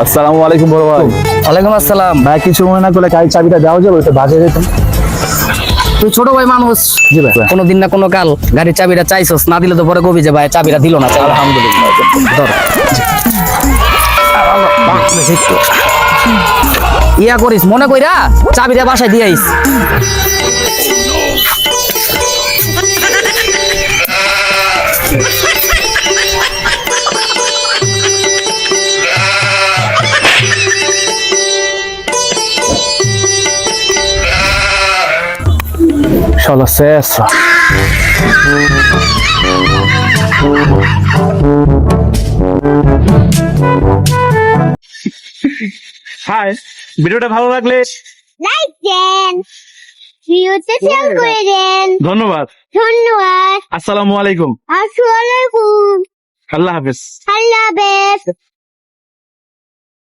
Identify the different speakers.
Speaker 1: আসসালামু আলাইকুম বড় ভাই।
Speaker 2: ওয়ালাইকুম আসসালাম।
Speaker 1: ভাই কিছু মনে না করলে গাড়ির চাবিটা দেওয়া যাবে, তো বাজে যেতাম।
Speaker 2: তুই ছোট ভাই মানুষ,
Speaker 1: জি ভাই।
Speaker 2: কোনোদিন না কোনো কাল গাড়ির চাবিটা চাইছস, না দিলে তো পরে কবি যে ভাই চাবিটা দিল না।
Speaker 1: আলহামদুলিল্লাহ।
Speaker 2: ধর। ইয়া করিস মনে কইরা চাবিটা বাসায় দিয়ে আইস।
Speaker 1: শালা শেষ।
Speaker 3: হাই, ভিডিওটা ভালো লাগলে
Speaker 4: লাইক দেন, ভিডিওতে শেয়ার করে দেন।
Speaker 3: ধন্যবাদ।
Speaker 4: ধন্যবাদ।
Speaker 3: আসসালামু আলাইকুম।
Speaker 4: আসসালামু আলাইকুম।
Speaker 3: আল্লাহ হাফেজ।
Speaker 4: আল্লাহ হাফেজ।